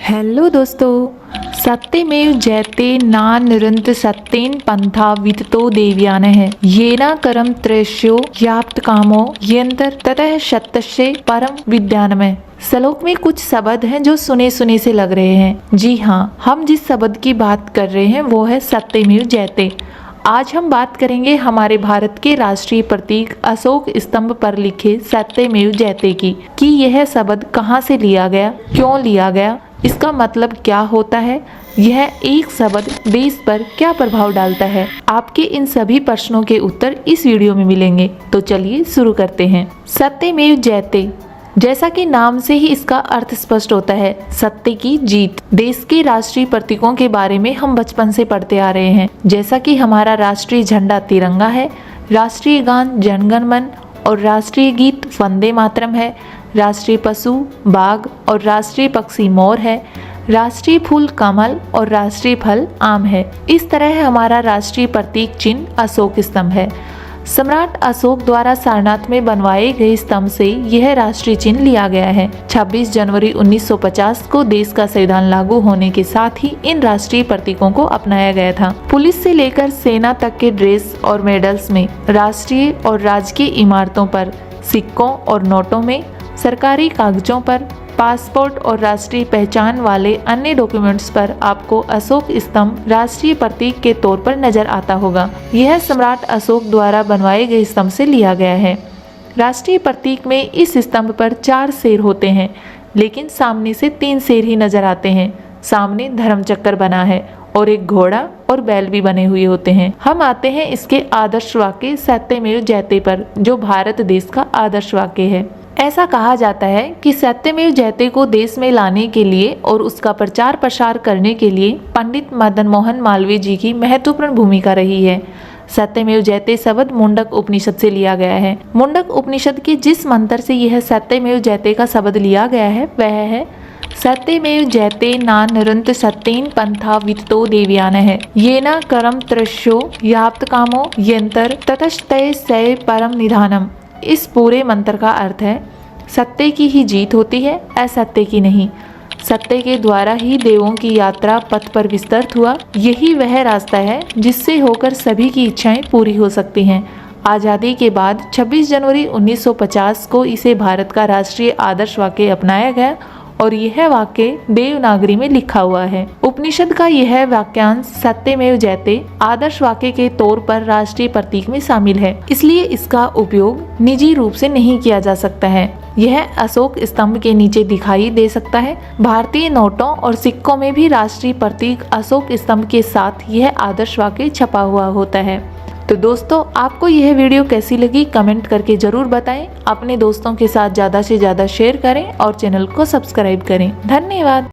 Hello दोस्तों, सत्यमेव जयते नानिरंत सत्येन पंथा विततो देवयानः येना करम त्रयस्यो याप्त कामो यंत्र ततः सत्यस्य परम विद्यानमय। श्लोक में कुछ शब्द हैं जो सुने सुने से लग रहे हैं। जी हाँ, हम जिस शब्द की बात कर रहे हैं वो है सत्यमेव जयते। आज हम बात करेंगे हमारे भारत के राष्ट्रीय प्रतीक अशोक स्तंभ पर लिखे सत्यमेव जयते की कि यह शब्द कहाँ से लिया गया, क्यों लिया गया, इसका मतलब क्या होता है, यह एक शब्द देश पर क्या प्रभाव डालता है। आपके इन सभी प्रश्नों के उत्तर इस वीडियो में मिलेंगे। तो चलिए शुरू करते हैं। सत्यमेव जयते, जैसा कि नाम से ही इसका अर्थ स्पष्ट होता है, सत्य की जीत। देश के राष्ट्रीय प्रतीकों के बारे में हम बचपन से पढ़ते आ रहे हैं, जैसा कि हमारा राष्ट्रीय झंडा तिरंगा है, राष्ट्रीय गान जन गण मन और राष्ट्रीय गीत वंदे मातरम है, राष्ट्रीय पशु बाघ और राष्ट्रीय पक्षी मोर है, राष्ट्रीय फूल कमल और राष्ट्रीय फल आम है। इस तरह हमारा राष्ट्रीय प्रतीक चिन्ह अशोक स्तंभ है। सम्राट अशोक द्वारा सारनाथ में बनवाए गए स्तंभ से यह राष्ट्रीय चिन्ह लिया गया है। 26 जनवरी 1950 को देश का संविधान लागू होने के साथ ही इन राष्ट्रीय प्रतीकों को अपनाया गया था। पुलिस से लेकर सेना तक के ड्रेस और मेडल्स में, राष्ट्रीय और राजकीय इमारतों पर, सिक्कों और नोटों में, सरकारी कागजों पर, पासपोर्ट और राष्ट्रीय पहचान वाले अन्य डॉक्यूमेंट्स पर आपको अशोक स्तंभ राष्ट्रीय प्रतीक के तौर पर नजर आता होगा। यह सम्राट अशोक द्वारा बनवाए गए स्तंभ से लिया गया है। राष्ट्रीय प्रतीक में इस स्तंभ पर 4 शेर होते हैं, लेकिन सामने से 3 शेर ही नजर आते हैं। सामने धर्मचक्र बना है और एक घोड़ा और बैल भी बने हुए होते हैं। हम आते हैं इसके आदर्श वाक्य सत्यमेव जयते पर, जो भारत देश का आदर्श वाक्य है। ऐसा कहा जाता है कि सत्यमेव जयते को देश में लाने के लिए और उसका प्रचार प्रसार करने के लिए पंडित मदन मोहन मालवीय जी की महत्वपूर्ण भूमिका रही है। सत्यमेव जयते शब्द मुंडक उपनिषद से लिया गया है। मुंडक उपनिषद के जिस मंत्र से यह सत्यमेव जयते का शब्द लिया गया है वह है सत्यमेव जयते नानिरंत सत्येन पंथा विततो देवयानः येना करम त्रयस्यो याप्त कामो यंत्र ततस्तस्य परम निधानम। इस पूरे मंत्र का अर्थ है सत्य की ही जीत होती है, असत्य की नहीं। सत्य के द्वारा ही देवों की यात्रा पथ पर विस्तृत हुआ। यही वह रास्ता है जिससे होकर सभी की इच्छाएं पूरी हो सकती हैं। आज़ादी के बाद 26 जनवरी 1950 को इसे भारत का राष्ट्रीय आदर्श वाक्य अपनाया गया और यह वाक्य देवनागरी में लिखा हुआ है। उपनिषद का यह वाक्यांश सत्यमेव जयते आदर्श वाक्य के तौर पर राष्ट्रीय प्रतीक में शामिल है, इसलिए इसका उपयोग निजी रूप से नहीं किया जा सकता है। यह अशोक स्तंभ के नीचे दिखाई दे सकता है। भारतीय नोटों और सिक्कों में भी राष्ट्रीय प्रतीक अशोक स्तंभ के साथ यह आदर्श वाक्य छपा हुआ होता है। तो दोस्तों, आपको यह वीडियो कैसी लगी कमेंट करके जरूर बताएं। अपने दोस्तों के साथ ज़्यादा से ज़्यादा शेयर करें और चैनल को सब्सक्राइब करें। धन्यवाद।